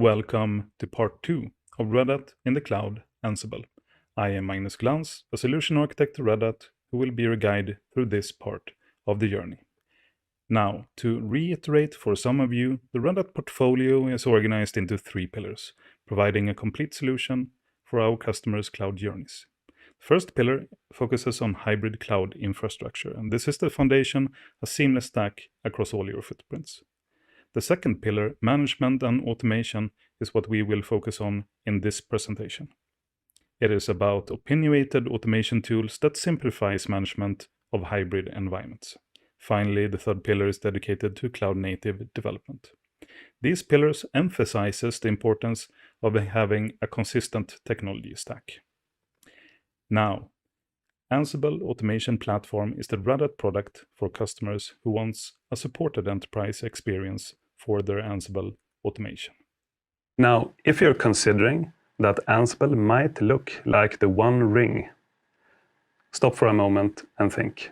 Welcome to part 2 of Red Hat in the Cloud, Ansible. I am Magnus Glans, a solution architect at Red Hat, who will be your guide through this part of the journey. Now, to reiterate for some of you, the Red Hat portfolio is organized into 3 pillars, providing a complete solution for our customers' cloud journeys. The first pillar focuses on hybrid cloud infrastructure, and this is the foundation, a seamless stack across all your footprints. The second pillar, management and automation, is what we will focus on in this presentation. It is about opinionated automation tools that simplifies management of hybrid environments. Finally, the third pillar is dedicated to cloud-native development. These pillars emphasizes the importance of having a consistent technology stack. Now, Ansible Automation Platform is the Red Hat product for customers who wants a supported enterprise experience for their Ansible automation. Now, if you're considering that Ansible might look like the One Ring, stop for a moment and think.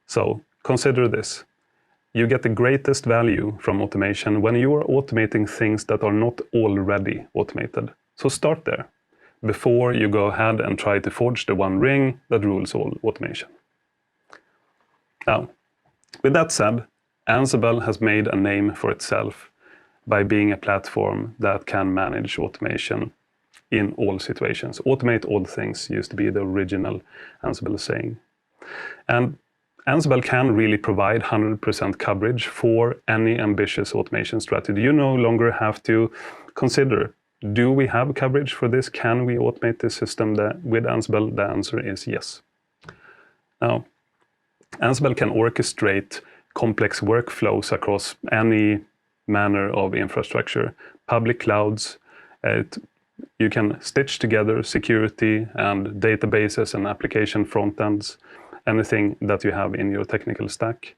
So, consider this. You get the greatest value from automation when you are automating things that are not already automated. So start there, before you go ahead and try to forge the One Ring that rules all automation. Now, with that said, Ansible has made a name for itself by being a platform that can manage automation in all situations. Automate all things used to be the original Ansible saying. And Ansible can really provide 100% coverage for any ambitious automation strategy. You no longer have to consider, do we have coverage for this? Can we automate this system with Ansible? The answer is yes. Now, Ansible can orchestrate complex workflows across any manner of infrastructure, public clouds. You can stitch together security and databases and application front ends, anything that you have in your technical stack.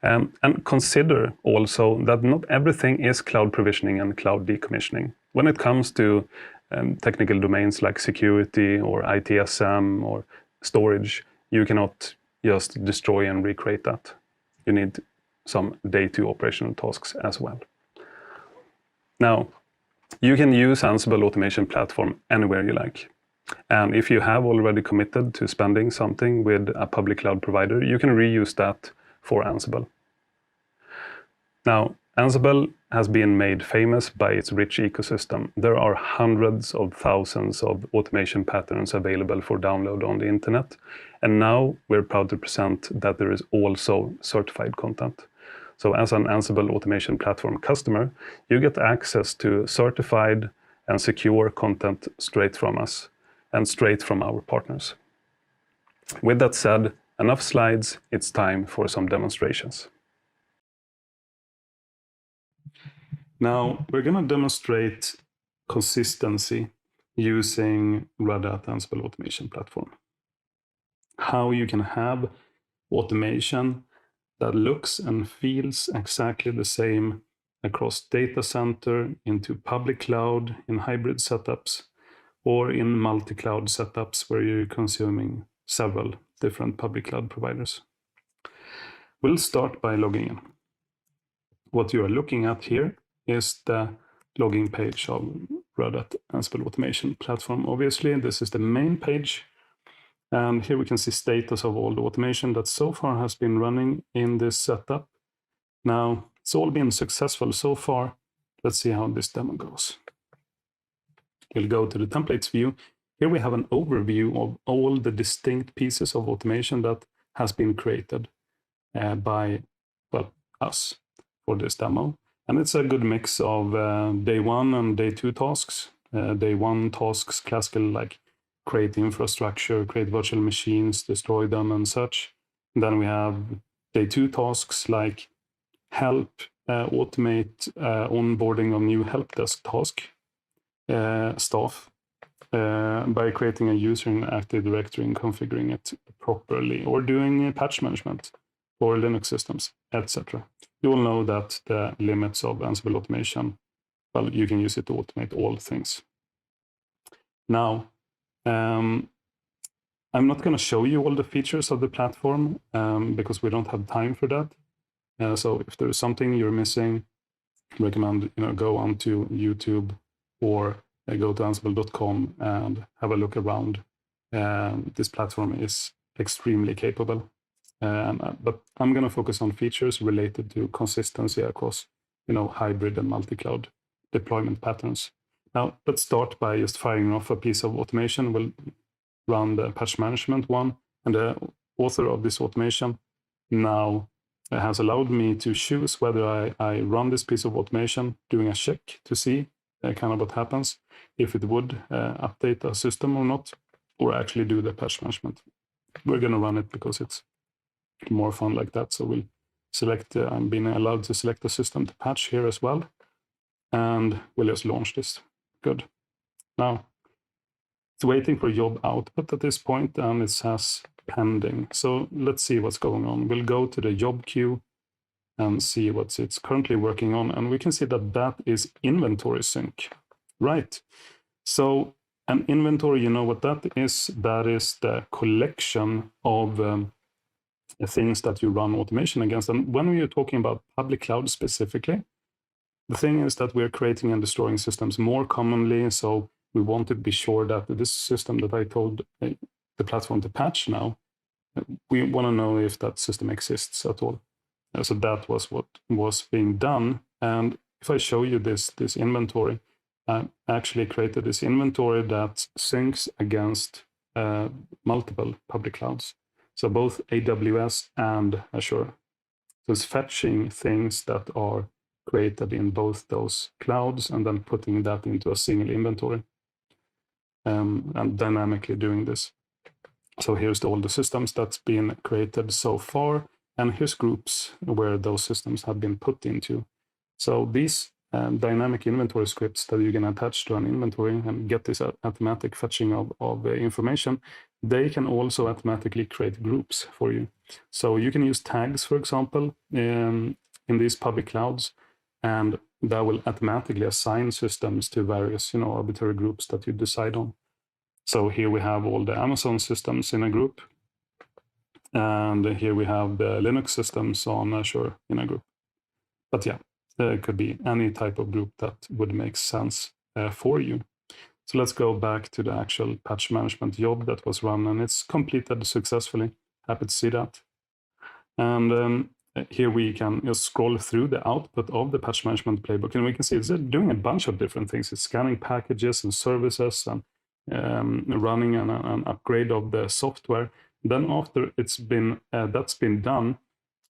And consider also that not everything is cloud provisioning and cloud decommissioning. When it comes to technical domains like security or ITSM or storage, you cannot just destroy and recreate that. You need some day 2 operational tasks as well. Now, you can use Ansible Automation Platform anywhere you like. And if you have already committed to spending something with a public cloud provider, you can reuse that for Ansible. Now, Ansible has been made famous by its rich ecosystem. There are hundreds of thousands of automation patterns available for download on the internet. And now we're proud to present that there is also certified content. So as an Ansible Automation Platform customer, you get access to certified and secure content straight from us and straight from our partners. With that said, enough slides, it's time for some demonstrations. Now, we're going to demonstrate consistency using Red Hat Ansible Automation Platform. How you can have automation that looks and feels exactly the same across data center, into public cloud, in hybrid setups, or in multi-cloud setups where you're consuming several different public cloud providers. We'll start by logging in. What you are looking at here is the login page of Red Hat Ansible Automation Platform. Obviously, this is the main page. And here we can see status of all the automation that so far has been running in this setup. Now, it's all been successful so far. Let's see how this demo goes. We'll go to the templates view. Here we have an overview of all the distinct pieces of automation that has been created by us for this demo. And it's a good mix of day 1 and day 2 tasks. Day 1 tasks, classical like create infrastructure, create virtual machines, destroy them and such. And then we have day 2 tasks like help automate onboarding of new help desk task staff by creating a user in Active Directory and configuring it properly, or doing patch management for Linux systems, etc. You will know that the limits of Ansible automation, well, you can use it to automate all things. Now, I'm not going to show you all the features of the platform because we don't have time for that. So if there is something you're missing, recommend go onto YouTube or go to ansible.com and have a look around. This platform is extremely capable. But I'm going to focus on features related to consistency across hybrid and multi-cloud deployment patterns. Now, let's start by just firing off a piece of automation. We'll run the patch management one, and the author of this automation now has allowed me to choose whether I run this piece of automation, doing a check to see kind of what happens, if it would update a system or not, or actually do the patch management. We're going to run it because it's more fun like that. So we'll select, I'm being allowed to select the system to patch here as well. And we'll just launch this. Good. Now, it's waiting for job output at this point, and it says pending. So let's see what's going on. We'll go to the job queue and see what it's currently working on. And we can see that that is inventory sync. Right. So an inventory, you know what that is? That is the collection of things that you run automation against. And when we are talking about public cloud specifically, the thing is that we're creating and destroying systems more commonly. So we want to be sure that this system that I told the platform to patch now, we want to know if that system exists at all. So that was what was being done. And if I show you this inventory, I actually created this inventory that syncs against multiple public clouds. So both AWS and Azure. So it's fetching things that are created in both those clouds and then putting that into a single inventory and dynamically doing this. So here's all the systems that's been created so far, and here's groups where those systems have been put into. So these dynamic inventory scripts that you can attach to an inventory and get this automatic fetching of information, they can also automatically create groups for you. So you can use tags, for example, in these public clouds, and that will automatically assign systems to various arbitrary groups that you decide on. So here we have all the Amazon systems in a group, and here we have the Linux systems on Azure in a group. But yeah, it could be any type of group that would make sense for you. So let's go back to the actual patch management job that was run, and it's completed successfully. Happy to see that. And here we can just scroll through the output of the patch management playbook, and we can see it's doing a bunch of different things. It's scanning packages and services and running an upgrade of the software. Then after it's been that's been done,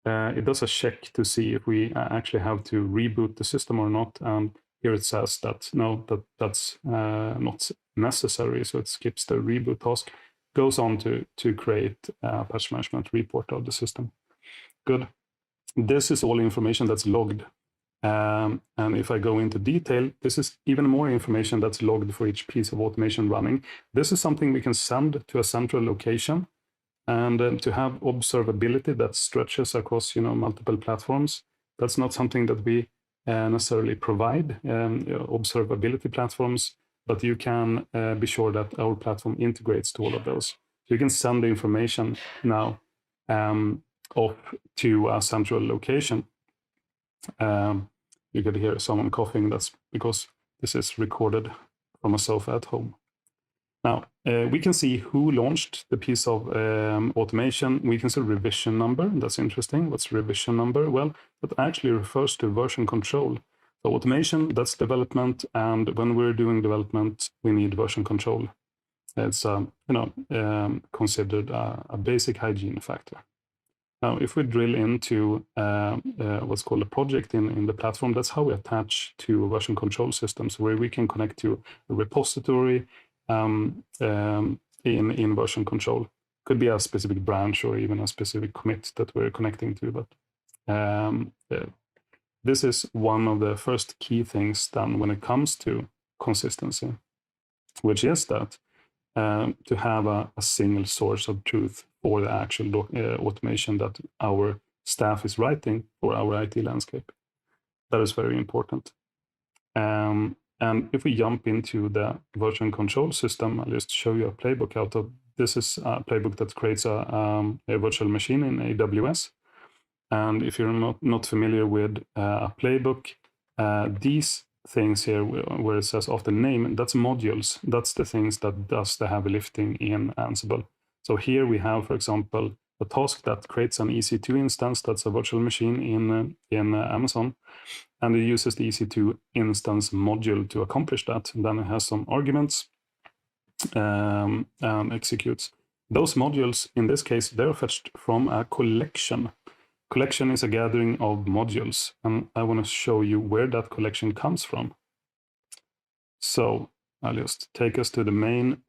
it does a check to see if we actually have to reboot the system or not. And here it says that no, that's not necessary. So it skips the reboot task, goes on to create a patch management report of the system. Good. This is all information that's logged. And if I go into detail, this is even more information that's logged for each piece of automation running. This is something we can send to a central location. And to have observability that stretches across multiple platforms, that's not something that we necessarily provide, observability platforms, but you can be sure that our platform integrates to all of those. So you can send the information now off to a central location. You could hear someone coughing. That's because this is recorded from a sofa at home. Now, we can see who launched the piece of automation. We can see revision number. That's interesting. What's revision number? Well, that actually refers to version control. So automation, that's development. And when we're doing development, we need version control. It's considered a basic hygiene factor. Now, if we drill into what's called a project in the platform, that's how we attach to version control systems, where we can connect to a repository in version control. Could be a specific branch or even a specific commit that we're connecting to. But this is one of the first key things done when it comes to consistency, which is that to have a single source of truth for the actual automation that our staff is writing for our IT landscape. That is very important. And if we jump into the version control system, I'll just show you a playbook out of this. Is a playbook that creates a virtual machine in AWS. And if you're not familiar with a playbook, these things here where it says of the name, that's modules. That's the things that does the heavy lifting in Ansible. So here we have, for example, a task that creates an EC2 instance. That's a virtual machine in Amazon. And it uses the EC2 instance module to accomplish that. And then it has some arguments and executes. Those modules, in this case, they're fetched from a collection. Collection is a gathering of modules, and I want to show you where that collection comes from. So I'll just take us to the main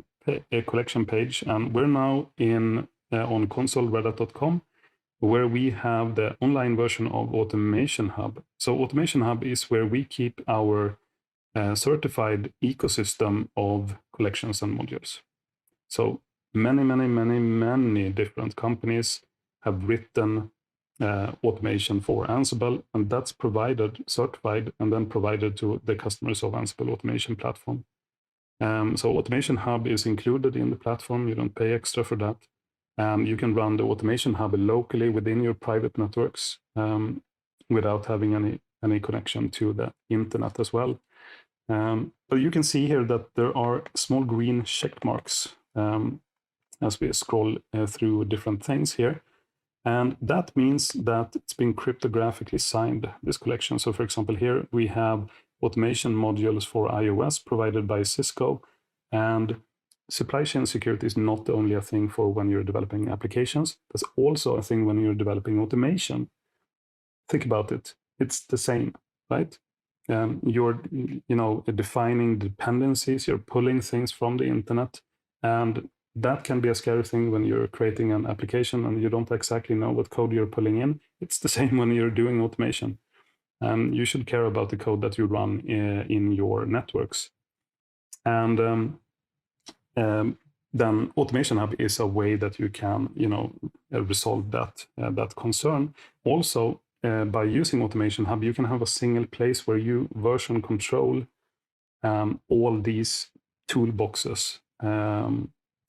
collection page, and we're now on console redhat.com, where we have the online version of Automation Hub. So Automation Hub is where we keep our certified ecosystem of collections and modules. So many different companies have written automation for Ansible, and that's provided, certified, and then provided to the customers of Ansible Automation Platform. So Automation Hub is included in the platform. You don't pay extra for that. You can run the Automation Hub locally within your private networks without having any connection to the internet as well. But you can see here that there are small green check marks as we scroll through different things here. And that means that it's been cryptographically signed, this collection. So for example, here we have automation modules for iOS provided by Cisco. And supply chain security is not only a thing for when you're developing applications, that's also a thing when you're developing automation. Think about it. It's the same, right? You're defining dependencies, you're pulling things from the internet, and that can be a scary thing when you're creating an application and you don't exactly know what code you're pulling in. It's the same when you're doing automation. You should care about the code that you run in your networks. And then Automation Hub is a way that you can, resolve that concern. Also, by using Automation Hub, you can have a single place where you version control all these toolboxes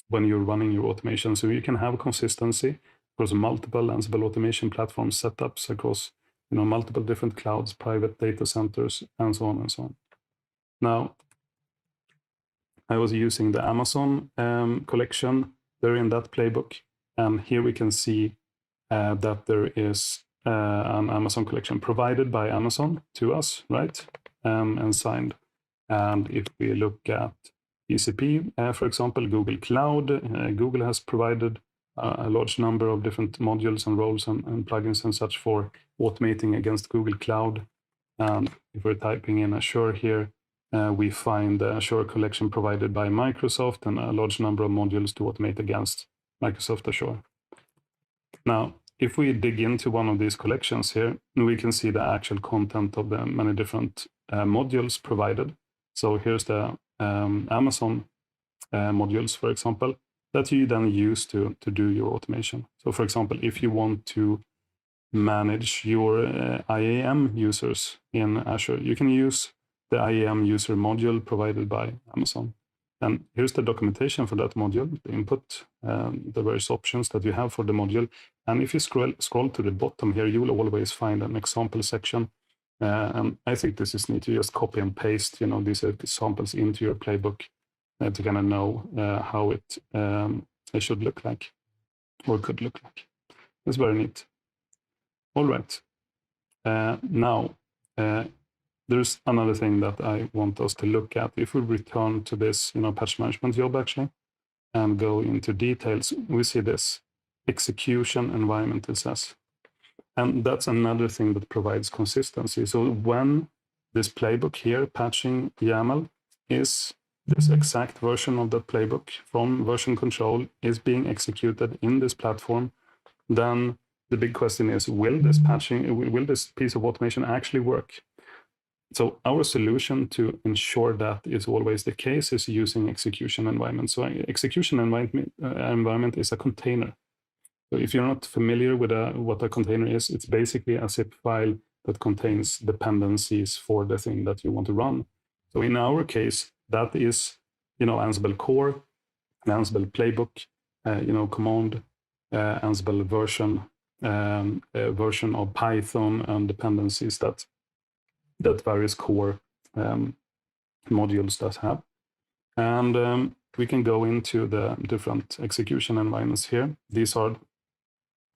when you're running your automation. So you can have consistency across multiple Ansible automation platform setups across multiple different clouds, private data centers, and so on and so on. Now, I was using the Amazon collection. They're in that playbook. And here we can see that there is an Amazon collection provided by Amazon to us, right? And signed. And if we look at GCP, for example, Google Cloud, Google has provided a large number of different modules and roles and plugins and such for automating against Google Cloud. And if we're typing in Azure here, we find the Azure collection provided by Microsoft and a large number of modules to automate against Microsoft Azure. Now, if we dig into one of these collections here, we can see the actual content of the many different modules provided. So here's the Amazon modules, for example, that you then use to do your automation. So for example, if you want to manage your IAM users in Azure, you can use the IAM user module provided by Amazon. And here's the documentation for that module, the input, the various options that you have for the module. And if you scroll to the bottom here, you will always find an example section. And I think this is neat to just copy and paste, these examples into your playbook to kind of know how it should look like or could look like. It's very neat. All right. Now, there's another thing that I want us to look at. If we return to this, patch management job actually, and go into details, we see this execution environment, it says. And that's another thing that provides consistency. So when this playbook here, patching YAML, is this exact version of that playbook from version control is being executed in this platform, then the big question is, will this piece of automation actually work? So our solution to ensure that is always the case is using execution environment. So execution environment is a container. So if you're not familiar with what a container is, it's basically a zip file that contains dependencies for the thing that you want to run. So in our case, that is, Ansible core, Ansible playbook, command, Ansible version of Python and dependencies that that various core modules does have. And we can go into the different execution environments here. These are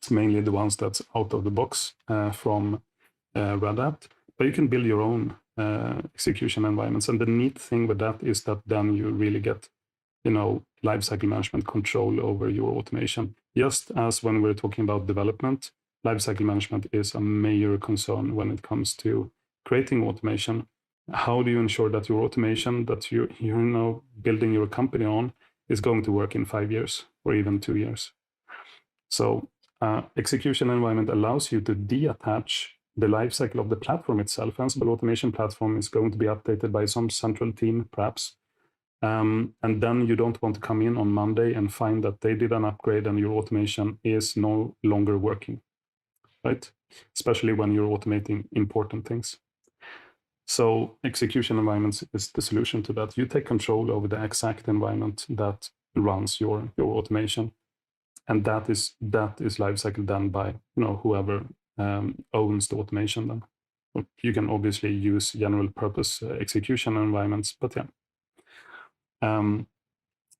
mainly the ones that's out of the box from Red Hat, but you can build your own execution environments. And the neat thing with that is that then you really get, lifecycle management control over your automation. Just as when we're talking about development, lifecycle management is a major concern when it comes to creating automation. How do you ensure that your automation that you're now building your company on is going to work in 5 years or even 2 years? So execution environment allows you to detach the lifecycle of the platform itself. Ansible Automation Platform is going to be updated by some central team, perhaps. And then you don't want to come in on Monday and find that they did an upgrade and your automation is no longer working, right? Especially when you're automating important things. So execution environments is the solution to that. You take control over the exact environment that runs your automation. And that is lifecycle done by whoever owns the automation then. You can obviously use general purpose execution environments, but yeah.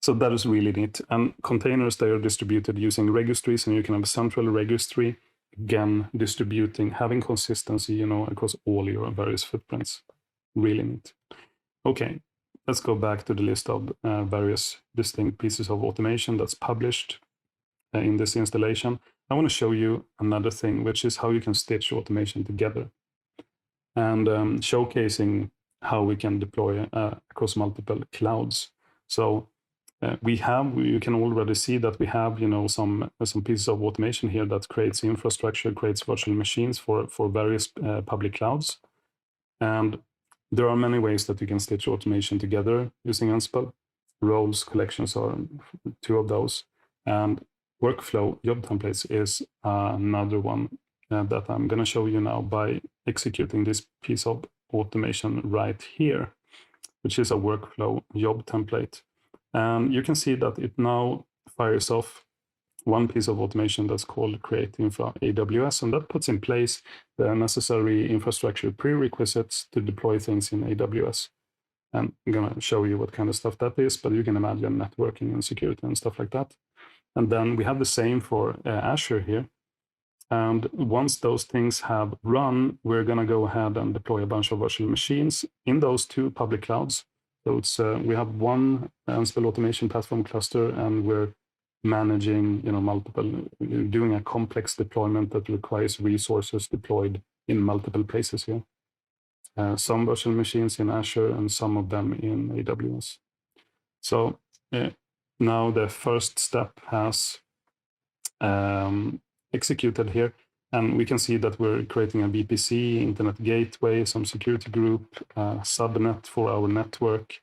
So that is really neat. And containers, they are distributed using registries, and you can have a central registry, again, distributing, having consistency, across all your various footprints. Really neat. Okay, let's go back to the list of various distinct pieces of automation that's published in this installation. I want to show you another thing, which is how you can stitch automation together, and showcasing how we can deploy across multiple clouds. So you can already see that we have some pieces of automation here that creates infrastructure, creates virtual machines for various public clouds. And there are many ways that you can stitch automation together using Ansible. Roles collections are two of those, and workflow job templates is another one that I'm going to show you now by executing this piece of automation right here, which is a workflow job template. And you can see that it now fires off one piece of automation that's called Create Infra AWS, and that puts in place the necessary infrastructure prerequisites to deploy things in AWS. And I'm going to show you what kind of stuff that is, but you can imagine networking and security and stuff like that. And then we have the same for Azure here. And once those things have run, we're going to go ahead and deploy a bunch of virtual machines in those two public clouds. So we have one Ansible Automation Platform cluster, and we're managing, multiple, doing a complex deployment that requires resources deployed in multiple places here. Some virtual machines in Azure and some of them in AWS. So now the first step has executed here, and we can see that we're creating a VPC, internet gateway, some security group, subnet for our network,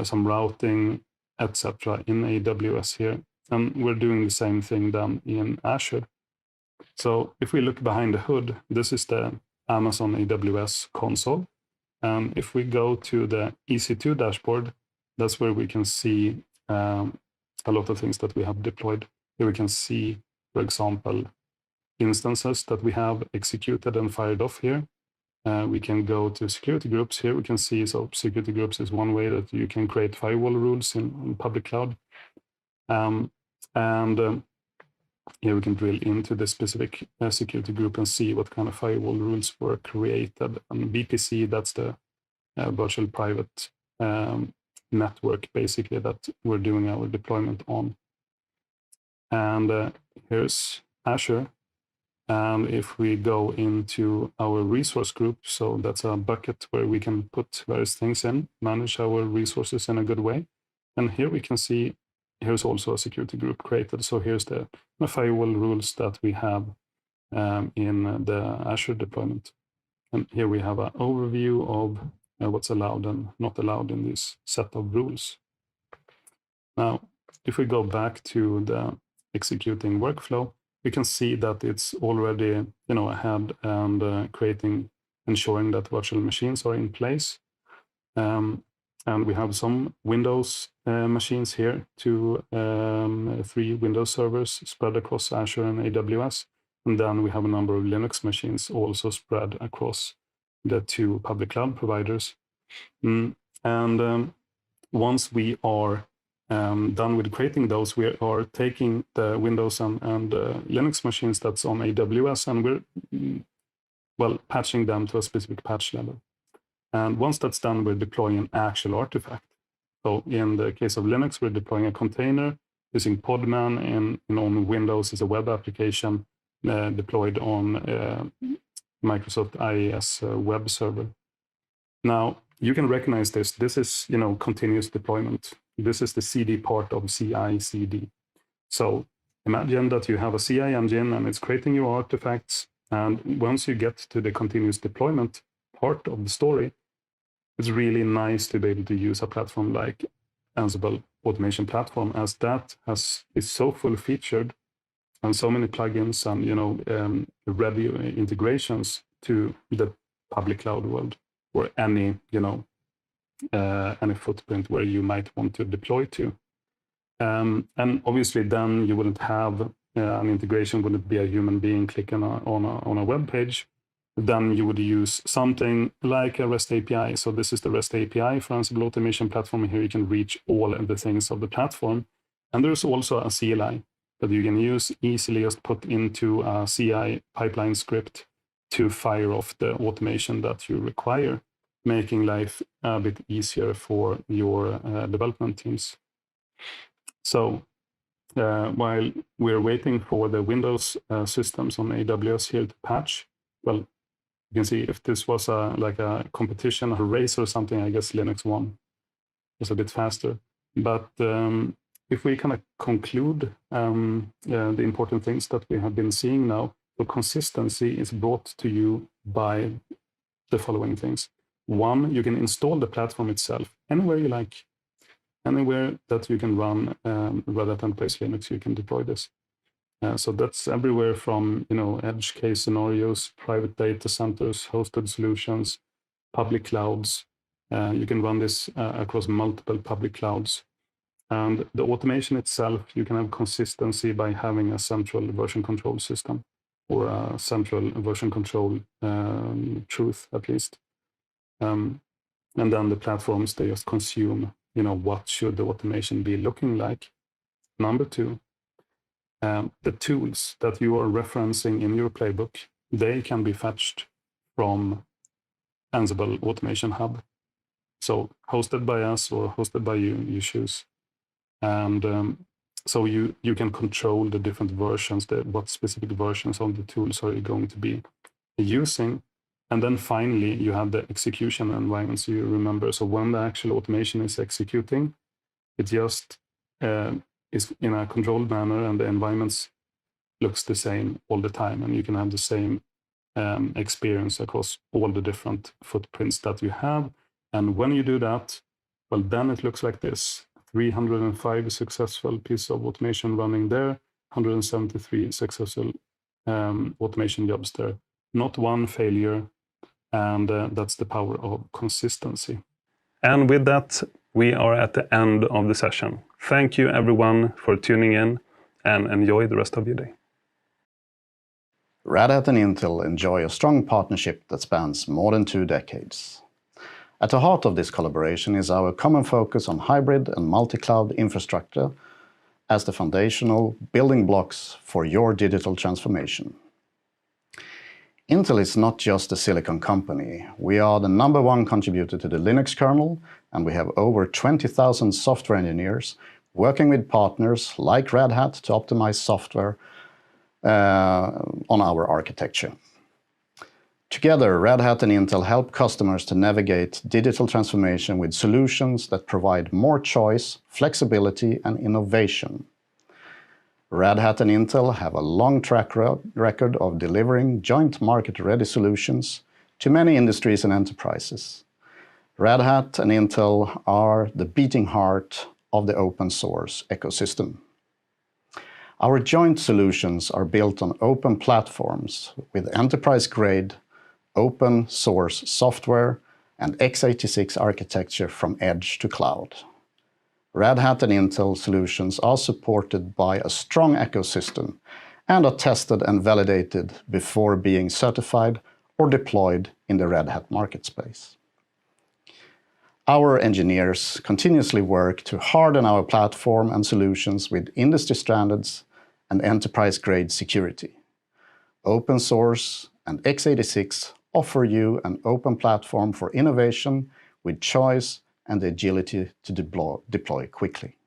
some routing, etc. in AWS here. And we're doing the same thing then in Azure. So if we look behind the hood, this is the Amazon AWS console. And if we go to the EC2 dashboard, that's where we can see a lot of things that we have deployed. Here we can see, for example, instances that we have executed and fired off here. We can go to security groups. Here we can see, so security groups is one way that you can create firewall rules in public cloud. Here we can drill into the specific security group and see what kind of firewall rules were created. And VPC, that's the virtual private network, basically, that we're doing our deployment on. And here's Azure. And if we go into our resource group, so that's a bucket where we can put various things in, manage our resources in a good way. And here we can see, here's also a security group created. So here's the firewall rules that we have in the Azure deployment. And here we have an overview of what's allowed and not allowed in this set of rules. Now, if we go back to the executing workflow, we can see that it's already ahead and ensuring that virtual machines are in place. And we have some Windows machines here, 3 Windows servers spread across Azure and AWS. And then we have a number of Linux machines also spread across the two public cloud providers. And once we are done with creating those, we are taking the Windows and Linux machines that's on AWS, and we're patching them to a specific patch level. And once that's done, we're deploying an actual artifact. So in the case of Linux, we're deploying a container using Podman, and on Windows is a web application deployed on Microsoft IIS web server. Now, you can recognize this. This is, continuous deployment. This is the CD part of CI/CD. So imagine that you have a CI engine and it's creating your artifacts. And once you get to the continuous deployment part of the story, it's really nice to be able to use a platform like Ansible Automation Platform, as that is so full-featured and so many plugins and ready integrations to the public cloud world, or any footprint where you might want to deploy to. And obviously, then you wouldn't have an integration, wouldn't be a human being clicking on a web page. Then you would use something like a REST API. So this is the REST API for Ansible Automation Platform. Here you can reach all of the things of the platform. And there's also a CLI that you can use easily, just put into a CI pipeline script to fire off the automation that you require, making life a bit easier for your development teams. So while we're waiting for the Windows systems on AWS here to patch, well, you can see if this was like a competition, a race or something, I guess Linux won. It's a bit faster. But if we kind of conclude the important things that we have been seeing now, the consistency is brought to you by the following things. One, you can install the platform itself anywhere you like. Anywhere that you can run Red Hat Enterprise Linux, you can deploy this. So that's everywhere from edge case scenarios, private data centers, hosted solutions, public clouds. You can run this across multiple public clouds. And the automation itself, you can have consistency by having a central version control system, or a central version control truth, at least. And then the platforms, they just consume, what should the automation be looking like. Number two, the tools that you are referencing in your playbook, they can be fetched from Ansible Automation Hub. So hosted by us or hosted by you, you choose. And so you can control the different versions, what specific versions of the tools are you going to be using. And then finally, you have the execution environments you remember. So when the actual automation is executing, it just is in a controlled manner, and the environments looks the same all the time. And you can have the same experience across all the different footprints that you have. And when you do that, well, then it looks like this. 305 successful pieces of automation running there, 173 successful automation jobs there. Not one failure, and that's the power of consistency. And with that, we are at the end of the session. Thank you everyone for tuning in, and enjoy the rest of your day. Red Hat and Intel enjoy a strong partnership that spans more than 2 decades. At the heart of this collaboration is our common focus on hybrid and multi-cloud infrastructure as the foundational building blocks for your digital transformation. Intel is not just a silicon company. We are the #1 contributor to the Linux kernel, and we have over 20,000 software engineers working with partners like Red Hat to optimize software on our architecture. Together, Red Hat and Intel help customers to navigate digital transformation with solutions that provide more choice, flexibility, and innovation. Red Hat and Intel have a long track record of delivering joint market-ready solutions to many industries and enterprises. Red Hat and Intel are the beating heart of the open source ecosystem. Our joint solutions are built on open platforms with enterprise-grade open source software and x86 architecture from edge to cloud. Red Hat and Intel solutions are supported by a strong ecosystem and are tested and validated before being certified or deployed in the Red Hat market space. Our engineers continuously work to harden our platform and solutions with industry standards and enterprise-grade security. Open source and x86 offer you an open platform for innovation with choice and the agility to deploy quickly.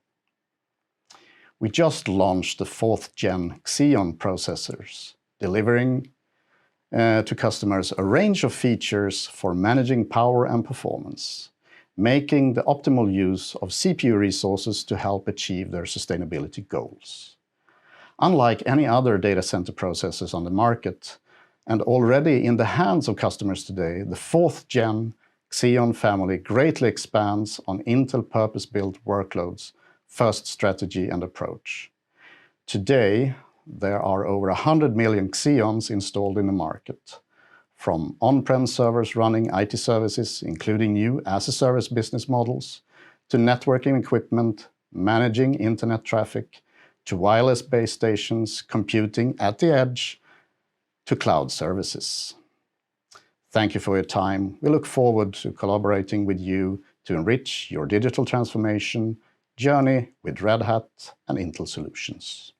We just launched the 4th Gen Xeon processors, delivering to customers a range of features for managing power and performance, making the optimal use of CPU resources to help achieve their sustainability goals. Unlike any other data center processors on the market, and already in the hands of customers today, the 4th Gen Xeon family greatly expands on Intel purpose-built workloads, first strategy and approach. Today, there are over 100 million Xeons installed in the market, from on-prem servers running IT services, including new as-a-service business models, to networking equipment, managing internet traffic, to wireless base stations, computing at the edge, to cloud services. Thank you for your time. We look forward to collaborating with you to enrich your digital transformation journey with Red Hat and Intel solutions.